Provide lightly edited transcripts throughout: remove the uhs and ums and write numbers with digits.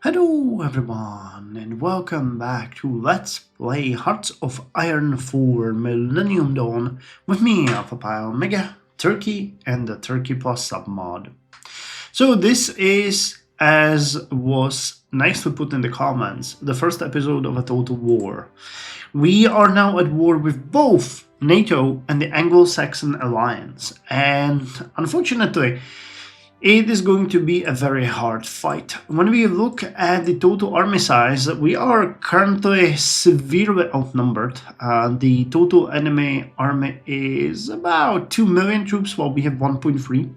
Hello everyone and welcome back to Let's Play Hearts of Iron 4 Millennium Dawn with me, Alpha Mega, Turkey and the Turkey Plus submod. So this is, as was nicely put in the comments, the first episode of a total war. We are now at war with both NATO and the Anglo-Saxon Alliance, and unfortunately it is going to be a very hard fight. When we look at the total army size, we are currently severely outnumbered. The total enemy army is about 2 million troops, while we have 1.3,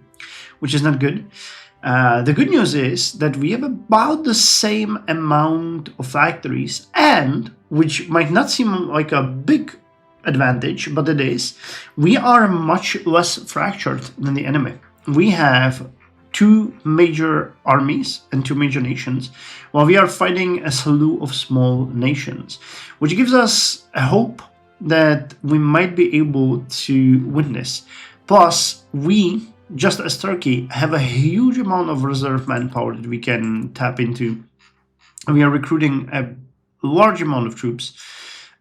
which is not good. The good news is that we have about the same amount of factories, and, which might not seem like a big advantage, but it is, we are much less fractured than the enemy. We have two major armies and two major nations, while we are fighting a slew of small nations, which gives us a hope that we might be able to win this. Plus, we, just as Turkey, have a huge amount of reserve manpower that we can tap into. We are recruiting a large amount of troops,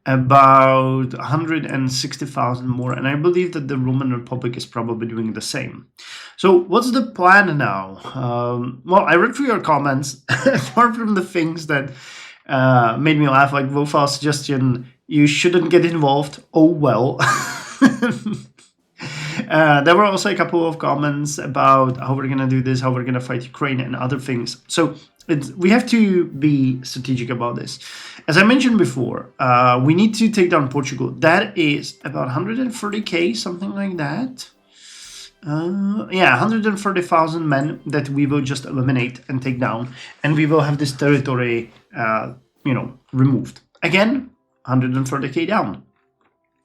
about 160,000 more, and I believe that the Roman Republic is probably doing the same. So what's the plan now? Well, I read through your comments. Apart from the things that made me laugh, like Wolf's suggestion, you shouldn't get involved. Oh well. There were also a couple of comments about how we're gonna do this, how we're gonna fight Ukraine and other things. So we have to be strategic about this. As I mentioned before, we need to take down Portugal. That is about 130k, something like that. Yeah, 130,000 men that we will just eliminate and take down, and we will have this territory, removed. Again, 130k down.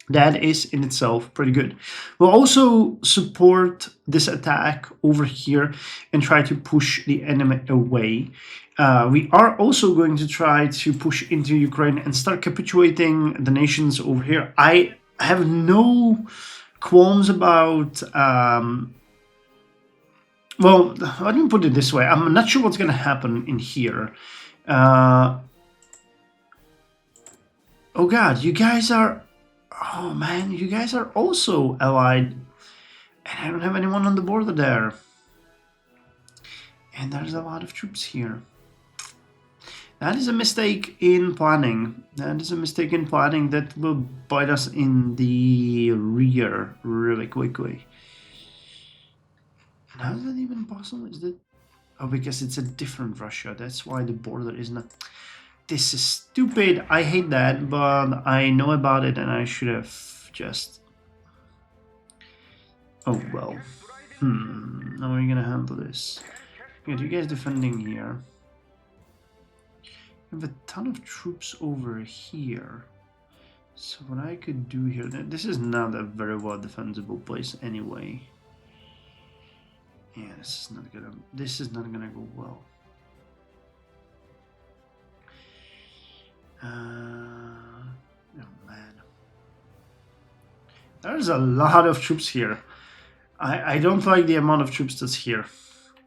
That is in itself pretty good. We'll also support this attack over here and try to push the enemy away. We are also going to try to push into Ukraine and start capitulating the nations over here. I have no qualms about... well, let me put it this way. I'm not sure what's going to happen in here. Oh god, you guys are... Oh man, you guys are also allied. And I don't have anyone on the border there. And there's a lot of troops here. That is a mistake in planning. That is a mistake in planning that will bite us in the rear really quickly. And how is that even possible? Is that... Oh, because it's a different Russia. That's why the border is not... This is stupid. I hate that, but I know about it and I should have just... Oh, well. How are you gonna handle this? Good, you guys defending here. I have a ton of troops over here. So what I could do here... This is not a very well defensible place anyway. Yeah, this is not gonna go well. Oh man, there's a lot of troops here. I don't like the amount of troops that's here.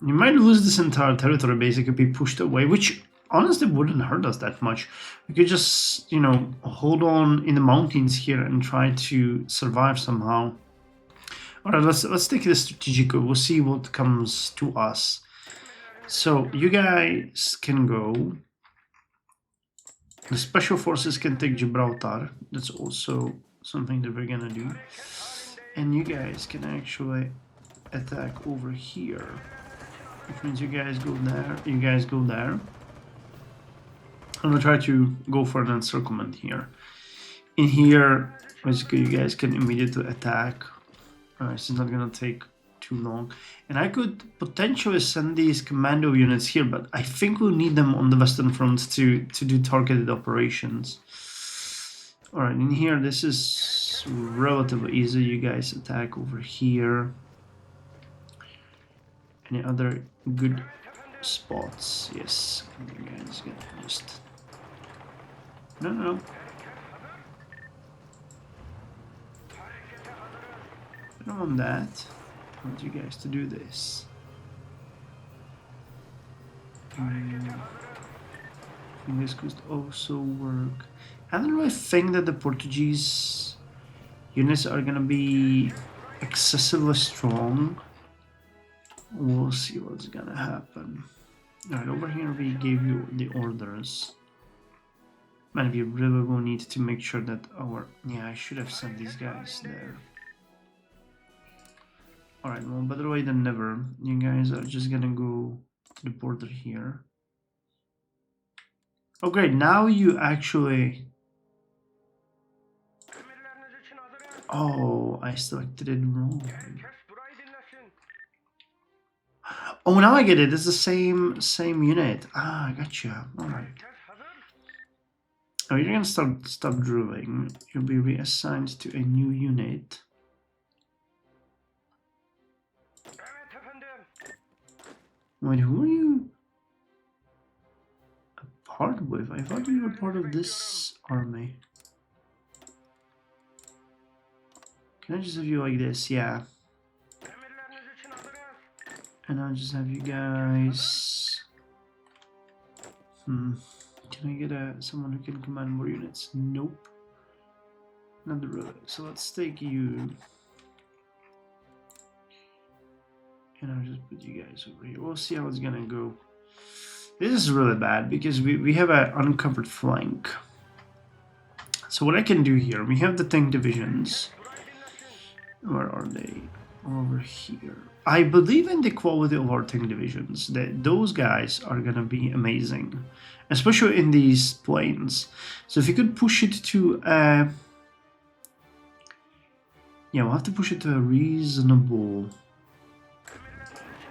You might lose this entire territory, basically be pushed away, which honestly wouldn't hurt us that much. We could just, hold on in the mountains here and try to survive somehow. All right, let's take this strategically. We'll see what comes to us. So you guys can go. The special forces can take Gibraltar. That's also something that we're gonna do. And you guys can actually attack over here. Which means you guys go there, you guys go there. I'm gonna try to go for an encirclement here. In here, basically you guys can immediately attack. This is not gonna take too long. And I could potentially send these commando units here, but I think we'll need them on the Western Front to do targeted operations. Alright, in here this is relatively easy. You guys attack over here. Any other good spots? Yes. You guys get just... No. I don't want that. I want you guys to do this. And this could also work. I don't really think that the Portuguese units are gonna be excessively strong. We'll see what's gonna happen. Alright, over here we gave you the orders. Man, we really will need to make sure that our... Yeah, I should have sent these guys there. Alright, well, better way than never. You guys are just gonna go to the border here. Oh great, now you actually... Oh, I selected it wrong. Oh, now I get it. It's the same unit. Ah, I gotcha. Alright. Oh, you're gonna stop drilling. You'll be reassigned to a new unit. Wait, who are you a part with? I thought you were part of this army. Can I just have you like this? Yeah. And I'll just have you guys... Can I get someone who can command more units? Nope. Not really. So let's take you. And I'll just put you guys over here. We'll see how it's gonna go. This is really bad because we have an uncovered flank. So what I can do here, we have the tank divisions. Where are they? Over here. I believe in the quality of our tank divisions. Those guys are gonna be amazing, especially in these plains. So if you could push it to yeah, we'll have to push it to a reasonable...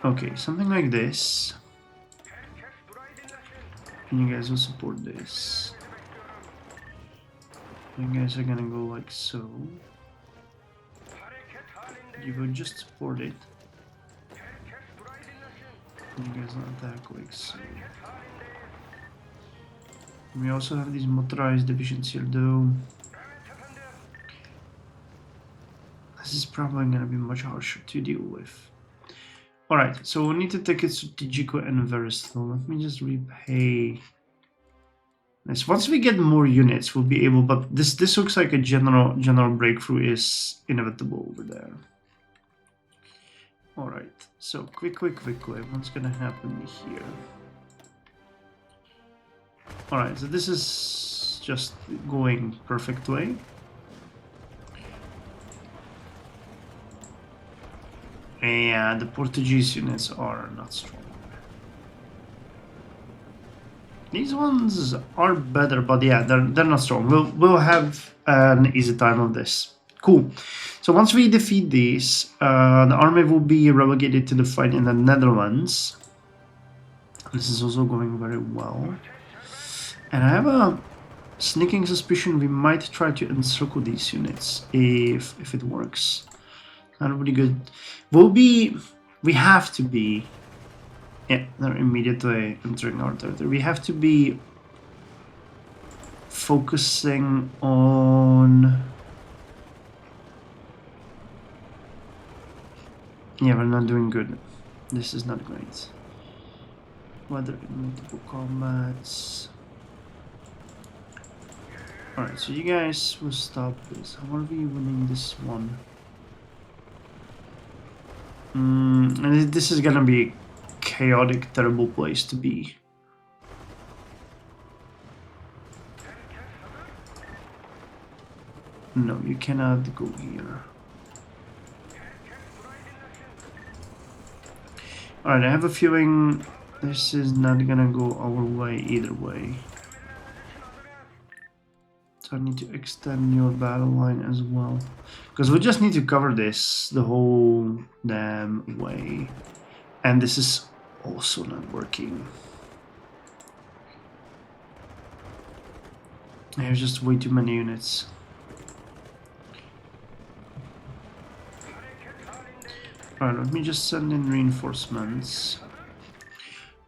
Okay, something like this. And you guys will support this. You guys are gonna go like so. You will just support it. You guys will attack like so. We also have these motorized divisions here though. This is probably gonna be much harsher to deal with. Alright, so we need to take it strategically and very slow. Let me just repay this. Once we get more units, we'll be able, but this looks like a general breakthrough is inevitable over there. Alright, so quickly, what's gonna happen here? Alright, so this is just going perfectly. And the Portuguese units are not strong. These ones are better, but yeah, they're not strong. We'll have an easy time of this. Cool. So once we defeat these, the army will be relegated to the fight in the Netherlands. This is also going very well. And I have a sneaking suspicion we might try to encircle these units if it works. Not really good. We have to be... Yeah, they're immediately entering our territory. We have to be focusing on... Yeah, we're not doing good. This is not great. Weather in multiple combats. Alright, so you guys will stop this. How are we winning this one? And this is gonna be a chaotic, terrible place to be. No, you cannot go here. Alright, I have a feeling this is not gonna go our way either way. So I need to extend your battle line as well. Because we just need to cover this the whole damn way. And this is also not working. There's just way too many units. Alright, let me just send in reinforcements.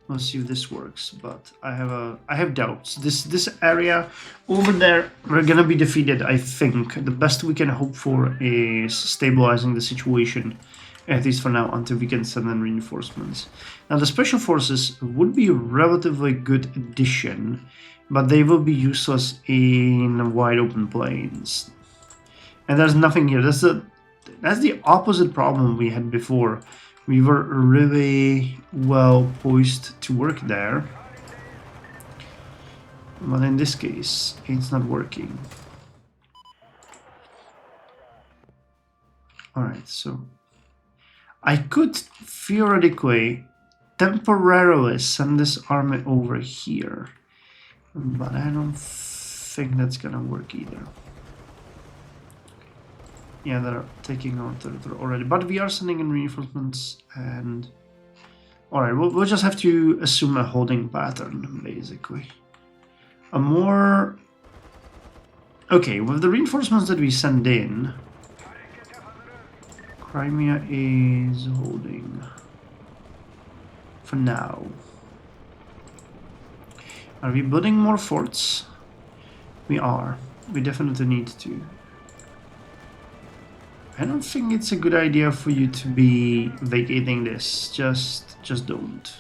We'll see if this works, but I have doubts. This area over there, we're gonna be defeated, I think. The best we can hope for is stabilizing the situation, at least for now, until we can send in reinforcements. Now the special forces would be a relatively good addition but they will be useless in wide open plains. And there's nothing here. That's the opposite problem we had before. We were really well poised to work there, but in this case, it's not working. Alright, so I could theoretically temporarily send this army over here, but I don't think that's gonna work either. Yeah, they're taking our territory already, but we are sending in reinforcements, and alright, we'll just have to assume a holding pattern, basically. A more... Okay, with the reinforcements that we send in, Crimea is holding for now. Are we building more forts? We are. We definitely need to. I don't think it's a good idea for you to be vacating this. Just don't.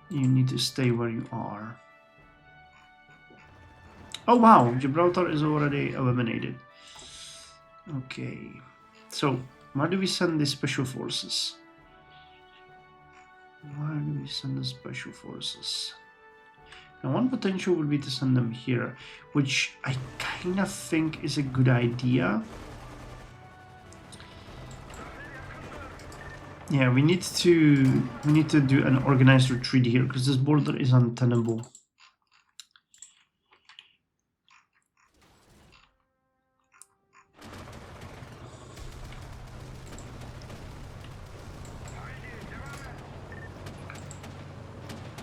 You need to stay where you are. Oh wow, Gibraltar is already eliminated. Okay. So, where do we send the special forces? Where do we send the special forces? Now, one potential would be to send them here, which I kind of think is a good idea. Yeah, we need to do an organized retreat here because this border is untenable.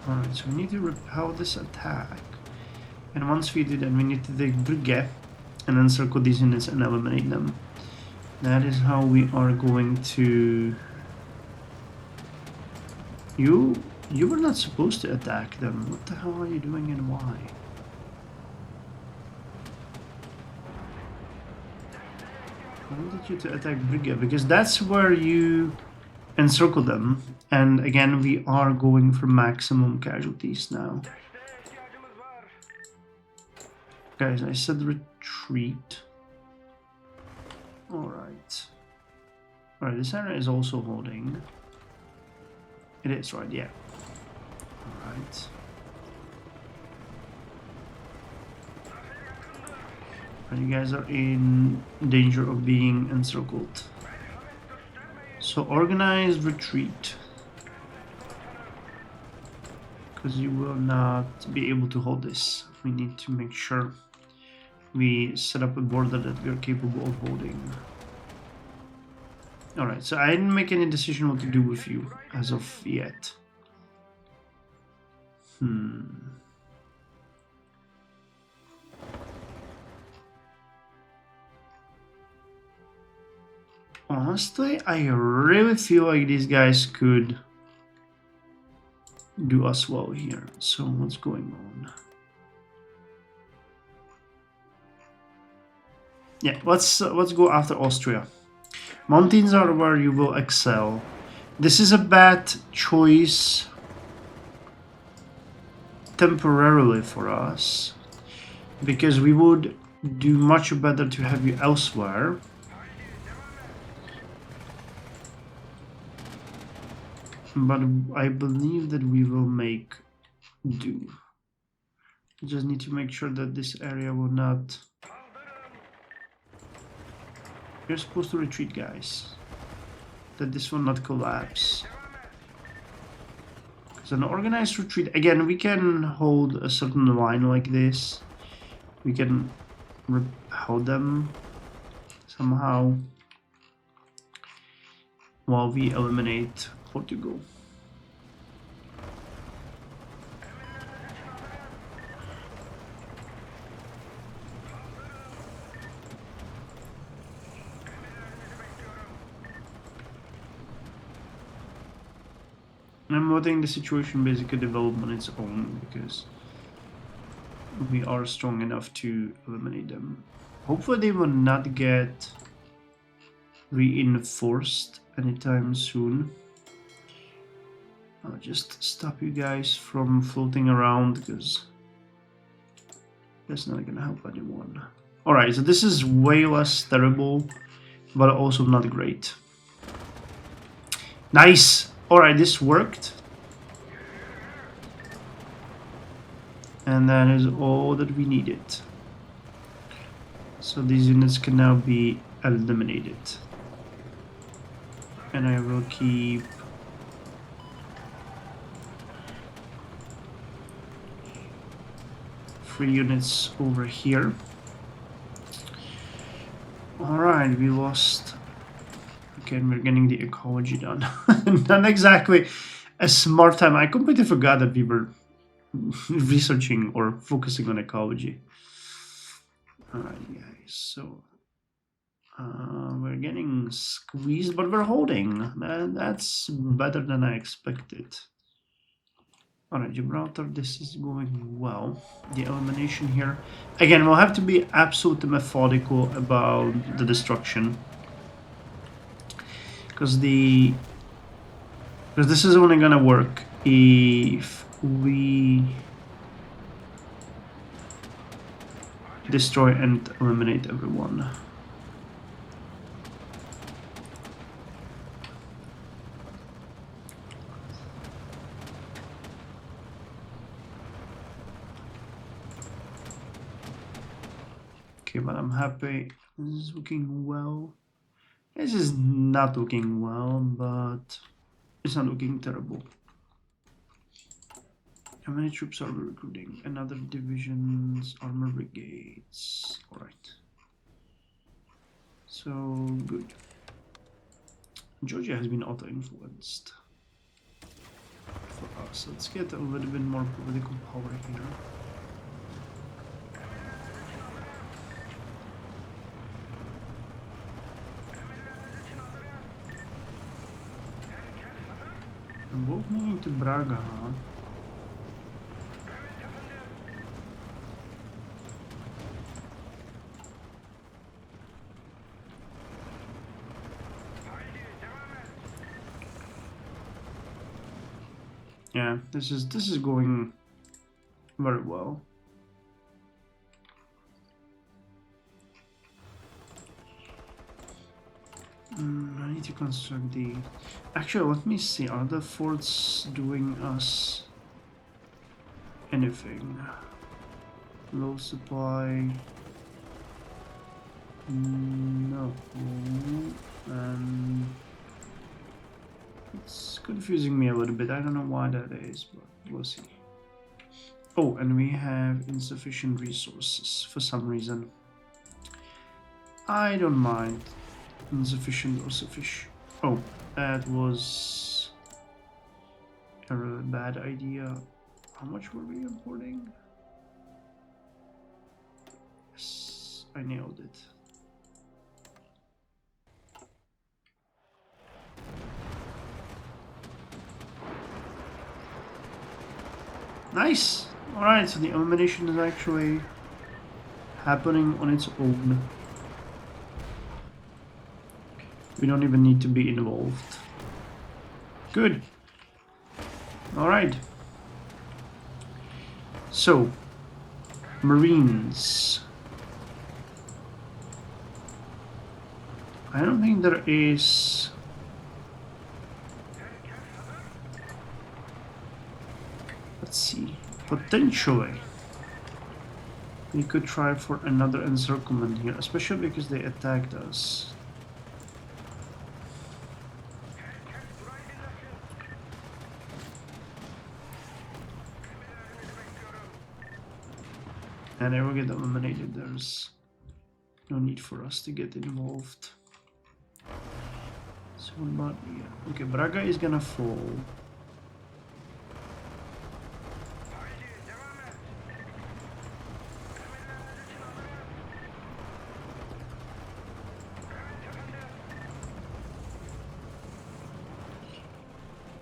Alright, so we need to repel this attack. And once we do that, we need to take Brigade and then circle these units and eliminate them. That is how we are going to... You were not supposed to attack them. What the hell are you doing and why? I wanted you to attack Brigade because that's where you encircle them. And again, we are going for maximum casualties now. Guys, I said retreat. Alright. Alright, this area is also holding. It is, right? Yeah. Alright. And you guys are in danger of being encircled. So organize retreat. Because you will not be able to hold this. We need to make sure we set up a border that we are capable of holding. Alright, so I didn't make any decision what to do with you as of yet. Honestly, I really feel like these guys could do us well here. So what's going on? Yeah, let's go after Austria. Mountains are where you will excel. This is a bad choice temporarily for us, because we would do much better to have you elsewhere. But I believe that we will make do. We just need to make sure that this area will not... You're supposed to retreat, guys. That this will not collapse. Because an organized retreat... Again, we can hold a certain line like this. We can repel them somehow while we eliminate Portugal. I'm letting the situation basically develop on its own because we are strong enough to eliminate them. Hopefully they will not get reinforced anytime soon. I'll just stop you guys from floating around because that's not gonna help anyone. Alright, so this is way less terrible, but also not great. Nice! Alright, this worked. And that is all that we needed. So these units can now be eliminated. And I will keep three units over here. Alright, we lost. Again, we're getting the ecology done. Not exactly a smart time. I completely forgot that we were researching or focusing on ecology. Alright, guys, so we're getting squeezed, but we're holding. That's better than I expected. Alright, Gibraltar, this is going well. The elimination here. Again, we'll have to be absolutely methodical about the destruction. Because this is only gonna work if we destroy and eliminate everyone. Okay, but I'm happy. This is looking well. This is not looking well, but it's not looking terrible. How many troops are we recruiting? Another divisions, armor brigades. Alright. So good. Georgia has been auto-influenced for us. Let's get a little bit more political power here. I'm both moving to Braga, huh? Yeah, this is going very well. I need to construct the... Actually, let me see. Are the forts doing us anything? Low supply. No. It's confusing me a little bit. I don't know why that is, but we'll see. Oh, and we have insufficient resources for some reason. I don't mind. Insufficient or sufficient. Oh, that was a really bad idea. How much were we importing? Yes, I nailed it. Nice! Alright, so the elimination is actually happening on its own. We don't even need to be involved. Good. Alright. So, Marines. I don't think there is... Let's see. Potentially, we could try for another encirclement here, especially because they attacked us. And they will get eliminated. There's no need for us to get involved. So what about here? Okay, Braga is gonna fall.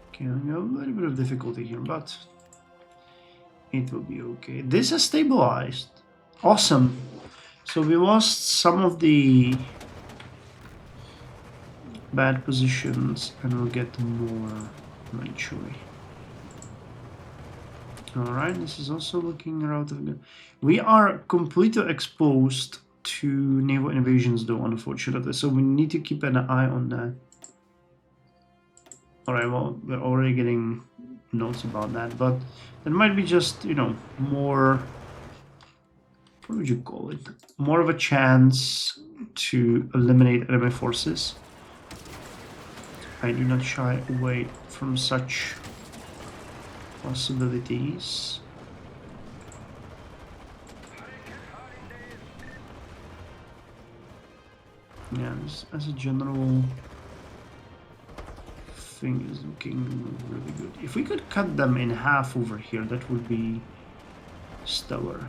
Okay, I have a little bit of difficulty here, but it will be okay. This has stabilized. Awesome. So we lost some of the bad positions and we'll get more eventually. Alright, this is also looking relatively good. We are completely exposed to naval invasions though, unfortunately, so we need to keep an eye on that. Alright, well, we're already getting notes about that, but there might be just, you know, more... what would you call it? More of a chance to eliminate enemy forces. I do not shy away from such possibilities. Yeah, this, as a general thing, is looking really good. If we could cut them in half over here, that would be stellar.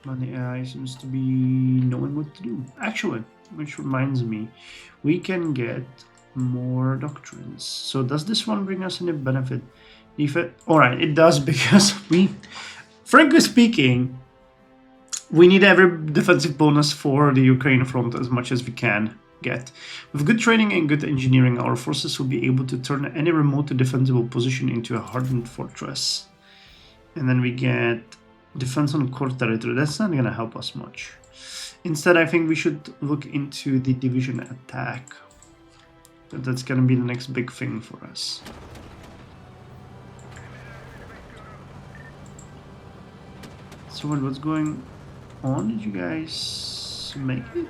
But the AI seems to be knowing what to do. Actually, which reminds me, we can get more doctrines. So does this one bring us any benefit? Alright, it does, because we, frankly speaking, we need every defensive bonus for the Ukraine front as much as we can get. With good training and good engineering, our forces will be able to turn any remote defensible position into a hardened fortress. And then we get defense on core territory. That's not going to help us much. Instead, I think we should look into the division attack. That's going to be the next big thing for us. So what's going on? Did you guys make it?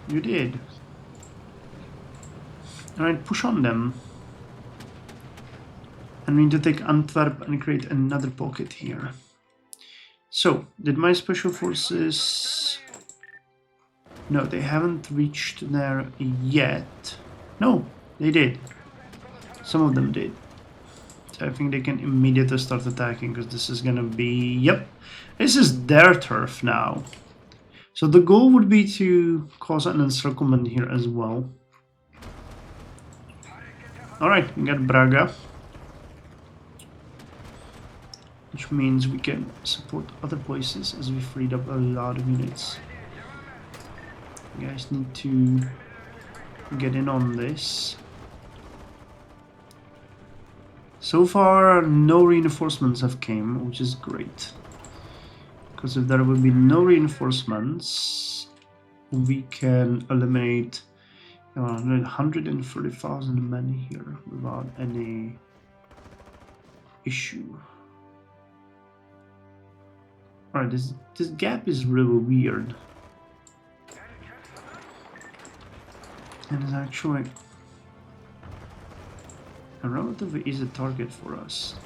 You did. Alright, push on them. And we need to take Antwerp and create another pocket here. So, did my special forces... No, they haven't reached there yet. No, they did. Some of them did. So I think they can immediately start attacking, because this is gonna be... Yep, this is their turf now. So the goal would be to cause an encirclement here as well. Alright, we got Braga. Which means we can support other places as we freed up a lot of units. You guys need to get in on this. So far, no reinforcements have come, which is great. Because if there will be no reinforcements, we can eliminate 130,000 men here without any issue. Alright, this gap is really weird. And it's actually a relatively easy target for us.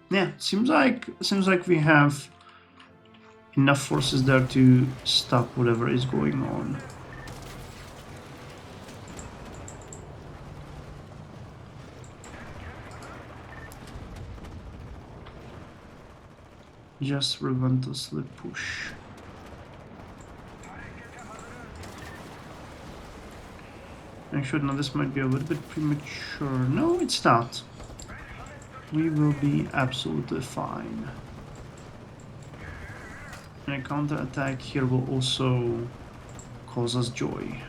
Yeah, seems like we have enough forces there to stop whatever is going on. Just relentlessly push. Actually, no, this might be a little bit premature. No, it's not. We will be absolutely fine. And a counter-attack here will also cause us joy.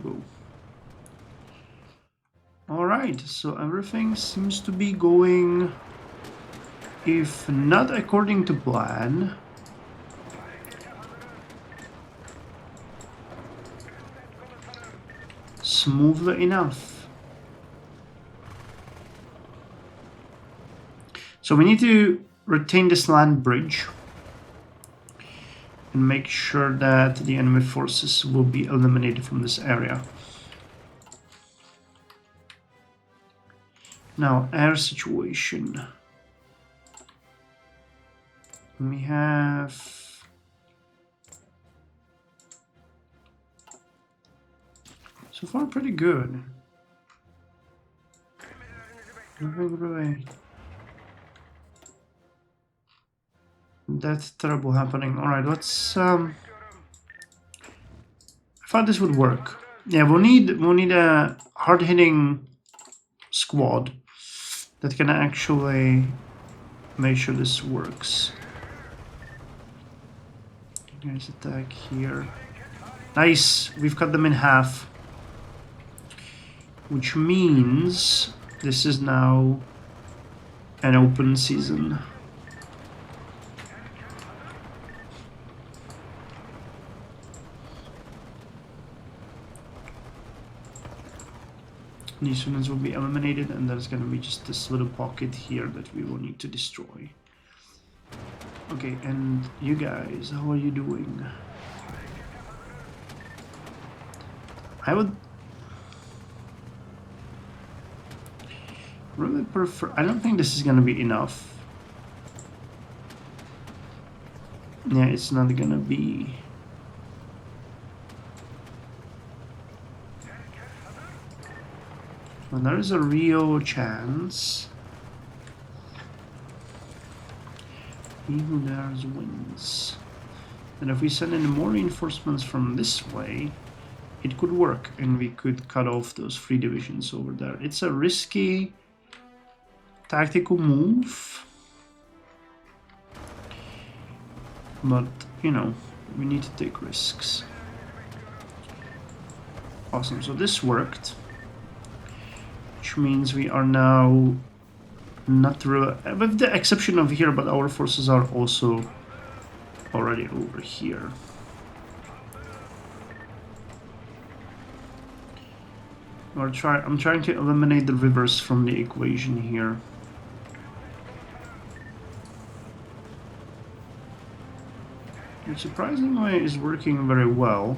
Go. Alright, so everything seems to be going, if not according to plan, smoothly enough. So we need to retain this land bridge and make sure that the enemy forces will be eliminated from this area. Now, air situation. We have... so far pretty good. Nothing really that terrible happening. Alright, let's thought this would work. Yeah, we'll need a hard-hitting squad that can actually make sure this works. You guys attack here. Nice! We've cut them in half. Which means this is now an open season. These units will be eliminated, and there's gonna be just this little pocket here that we will need to destroy. Okay, and you guys, how are you doing? I would really prefer... I don't think this is gonna be enough. Yeah, it's not gonna be... Well, there is a real chance. He who dares wins. And if we send in more reinforcements from this way, it could work, and we could cut off those 3 divisions over there. It's a risky tactical move, but you know, we need to take risks. Awesome, so this worked. Which means we are now not really, with the exception of here, but our forces are also already over here. I'm trying to eliminate the rivers from the equation here. Which surprisingly is working very well.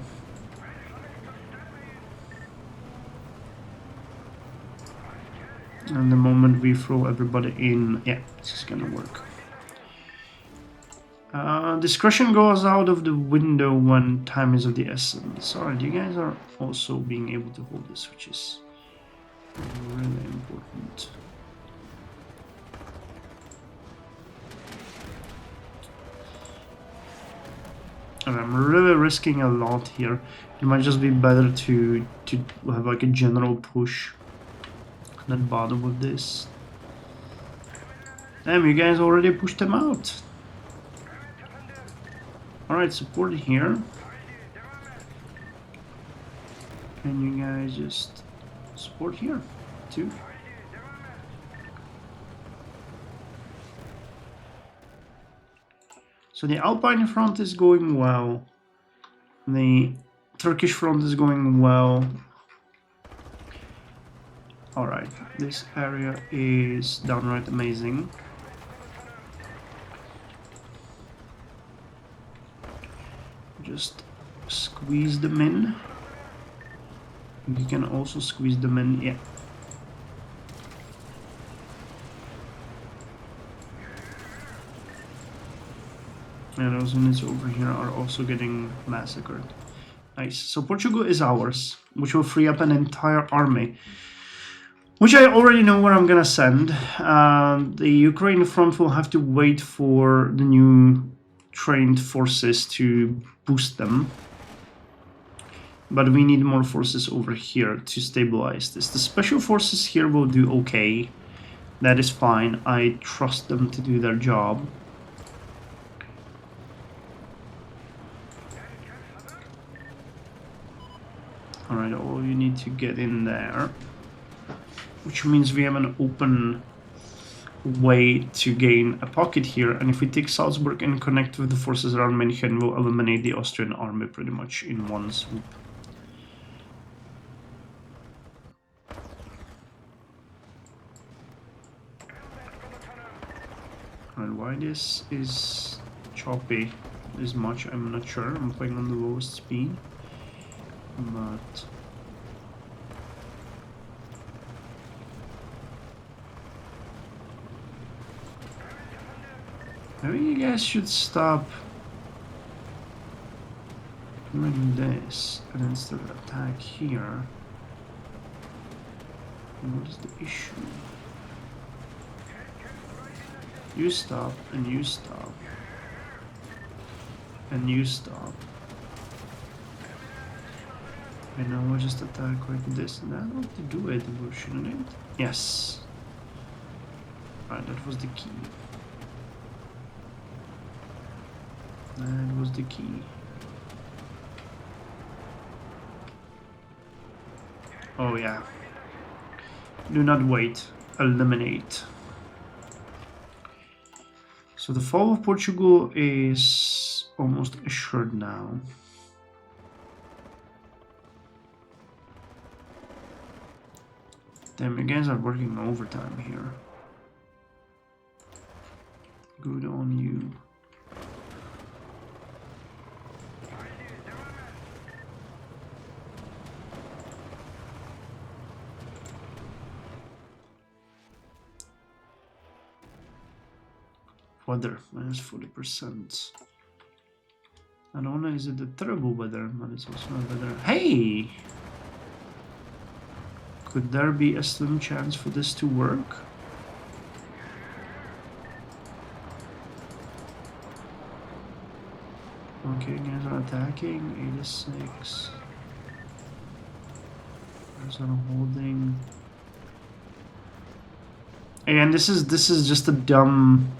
And the moment we throw everybody in, yeah, this is gonna work. Discretion goes out of the window when time is of the essence. Alright, you guys are also being able to hold this, which is really important. And I'm really risking a lot here. It might just be better to have like a general push. Not bother with this. Damn, you guys already pushed them out. Alright, support here. And you guys just support here too. So the Alpine front is going well. The Turkish front is going well. Alright, this area is downright amazing. Just squeeze them in. You can also squeeze them in, yeah. And those units over here are also getting massacred. Nice. So Portugal is ours, which will free up an entire army. Which I already know where I'm gonna send. The Ukraine front will have to wait for the new trained forces to boost them. But we need more forces over here to stabilize this. The special forces here will do okay. That is fine. I trust them to do their job. Alright, all you need to get in there. Which means we have an open way to gain a pocket here, and if we take Salzburg and connect with the forces around München, we'll eliminate the Austrian army pretty much in one swoop. And why this is choppy this much, I'm not sure. I'm playing on the lowest speed, but maybe you guys should stop doing this and instead attack here. What is the issue? You stop, and you stop, and you stop. And now we'll just attack like this. That ought to do it, shouldn't it? Yes. Right, that was the key. That was the key. Oh yeah. Do not wait. Eliminate. So the fall of Portugal is almost assured now. Damn, you guys are working overtime here. Good on you. Weather, minus 40%. Not only is it the terrible weather, but it's also not weather. Hey! Could there be a slim chance for this to work? Okay, guys are attacking. 86. Guys are holding. Again, this is just a dumb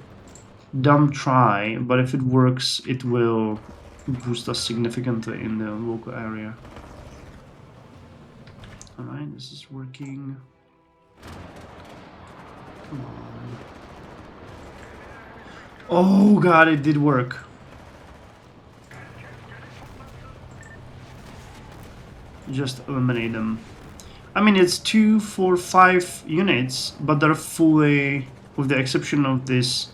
try, but if it works, it will boost us significantly in the local area. Alright, this is working. Come on. Oh god, it did work. Just eliminate them. I mean, it's 2, 4, 5 units, but they're fully, with the exception of this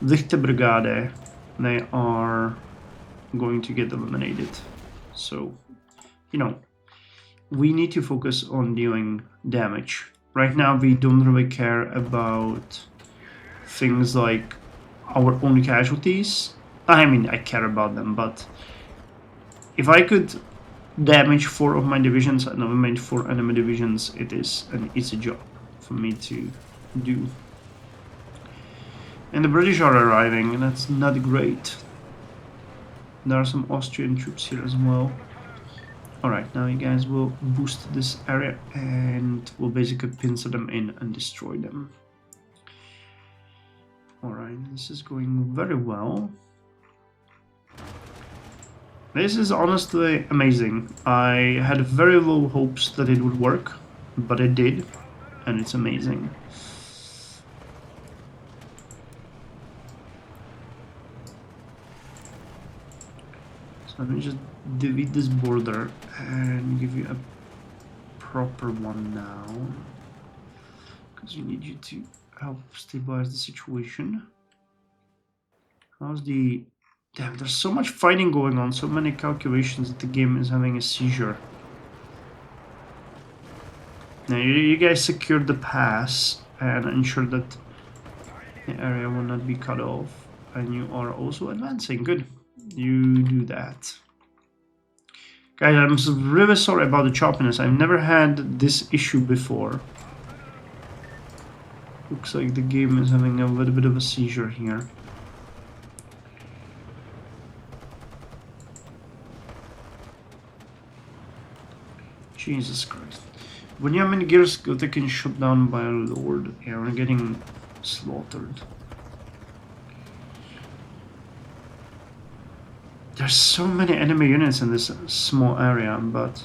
Lichte Brigade, they are going to get eliminated. So, you know, we need to focus on dealing damage. Right now, we don't really care about things like our own casualties. I mean, I care about them, but if I could damage 4 of my divisions and eliminate 4 enemy divisions, it is an easy job for me to do. And the British are arriving, and that's not great. There are some Austrian troops here as well. Alright, now you guys will boost this area and we'll basically pincer them in and destroy them. Alright, this is going very well. This is honestly amazing. I had very low hopes that it would work, but it did, and it's amazing. So let me just delete this border and give you a proper one now, because we need you to help stabilize the situation. How's the... Damn, there's so much fighting going on, so many calculations that the game is having a seizure. Now, you guys secured the pass and ensured that the area will not be cut off. And you are also advancing. Good. You do that. Guys, I'm really sorry about the choppiness. I've never had this issue before. Looks like the game is having a little bit of a seizure here. Jesus Christ. When you have many gears, they can shut down by a lord. Yeah, we're getting slaughtered. There's so many enemy units in this small area, but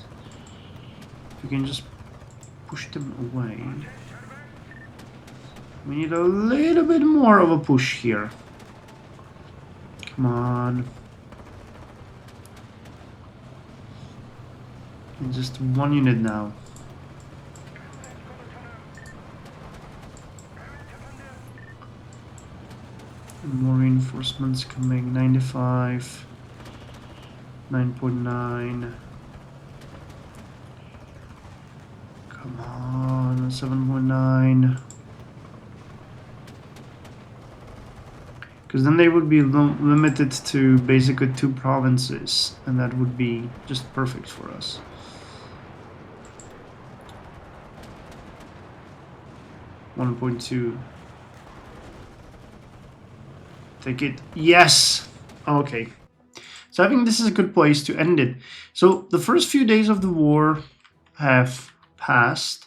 if you can just push them away. We need a little bit more of a push here. Come on. And just one unit now. More reinforcements coming. 95. 9.9. Come on. 7.9. Because then they would be limited to basically 2 provinces, and that would be just perfect for us. .2. Take it. Yes! Okay. So I think this is a good place to end it. So the first few days of the war have passed.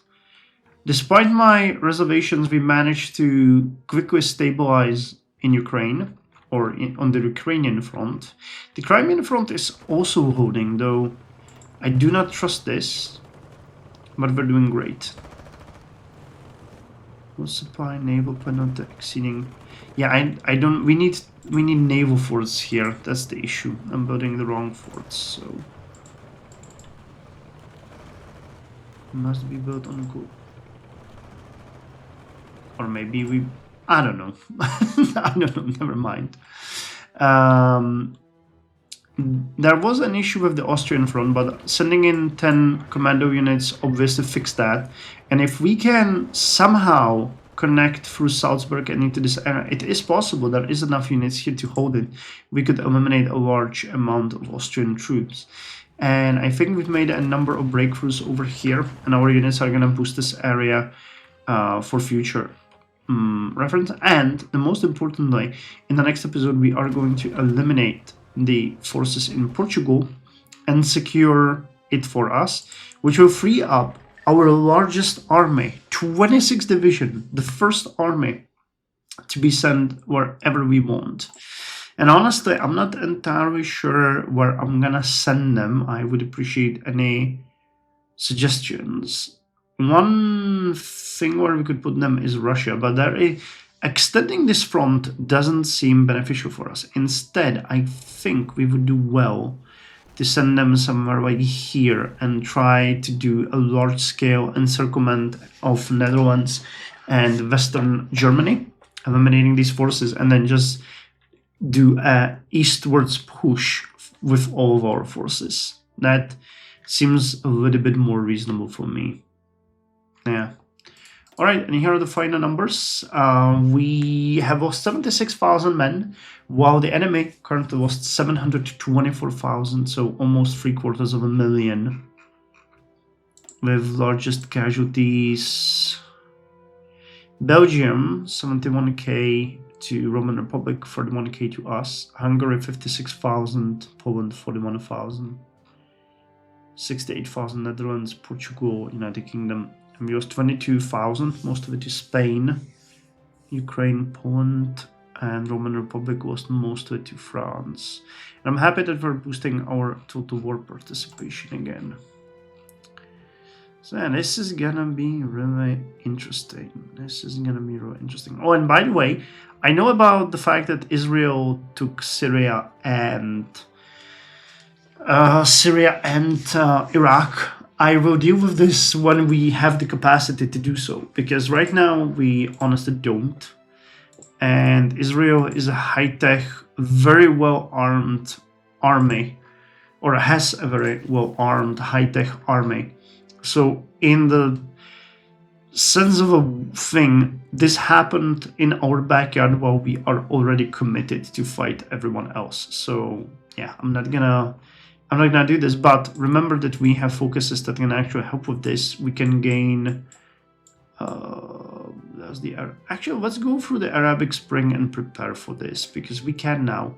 Despite my reservations, we managed to quickly stabilize in Ukraine, or on the Ukrainian front. The Crimean front is also holding, though I do not trust this, but we're doing great. Full supply, naval but not exceeding. Yeah, I don't. We need naval forts here. That's the issue. I'm building the wrong forts, so must be built on go. Or maybe we. I don't know. I don't know. Never mind. There was an issue with the Austrian front, but sending in 10 commando units obviously fixed that. And if we can somehow connect through Salzburg and into this area, it is possible. There is enough units here to hold it. We could eliminate a large amount of Austrian troops. And I think we've made a number of breakthroughs over here, and our units are going to boost this area for future reference. And the most importantly, in the next episode, we are going to eliminate the forces in Portugal and secure it for us, which will free up our largest army, 26th Division, the first army, to be sent wherever we want. And honestly, I'm not entirely sure where I'm gonna send them. I would appreciate any suggestions. One thing where we could put them is Russia, but extending this front doesn't seem beneficial for us. Instead, I think we would do well to send them somewhere right here and try to do a large-scale encirclement of Netherlands and Western Germany, eliminating these forces, and then just do a eastwards push with all of our forces. That seems a little bit more reasonable for me. Yeah. All right, and here are the final numbers. We have lost 76,000 men, while the enemy currently lost 724,000, so almost 750,000, with largest casualties. Belgium, 71k to Roman Republic, 41k to us. Hungary, 56,000. Poland, 41,000. 68,000 Netherlands, Portugal, United Kingdom. And we lost 22,000, most of it to Spain. Ukraine, Poland, and Roman Republic lost most of it to France. And I'm happy that we're boosting our total war participation again. So yeah, this is gonna be really interesting. Oh, and by the way, I know about the fact that Israel took Syria and Iraq. I will deal with this when we have the capacity to do so, because right now we honestly don't. And Israel is a high-tech, very well-armed army, or has a very well-armed, high-tech army. So in the sense of a thing, this happened in our backyard while we are already committed to fight everyone else. So yeah, I'm not gonna do this, but remember that we have focuses that can actually help with this. We can gain actually, let's go through the Arabic Spring and prepare for this, because we can now.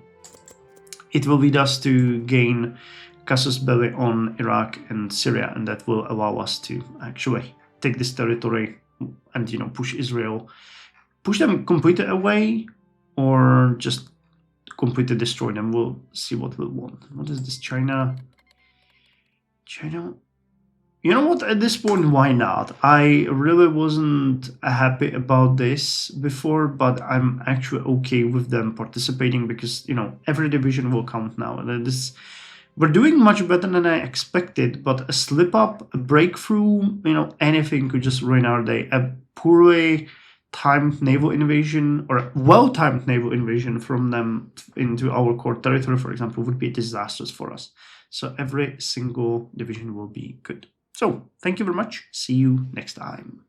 It will lead us to gain casus belli on Iraq and Syria, and that will allow us to actually take this territory and, you know, push them completely away, or just completely destroy them. We'll see what we'll want. What is this? China. You know what, at this point, why not? I really wasn't happy about this before, but I'm actually okay with them participating, because, you know, every division will count now. And we're doing much better than I expected, but a slip up, a breakthrough, you know, anything could just ruin our day. A poorly timed naval invasion, or a well-timed naval invasion from them into our core territory, for example, would be disastrous for us. So every single division will be good. So thank you very much. See you next time.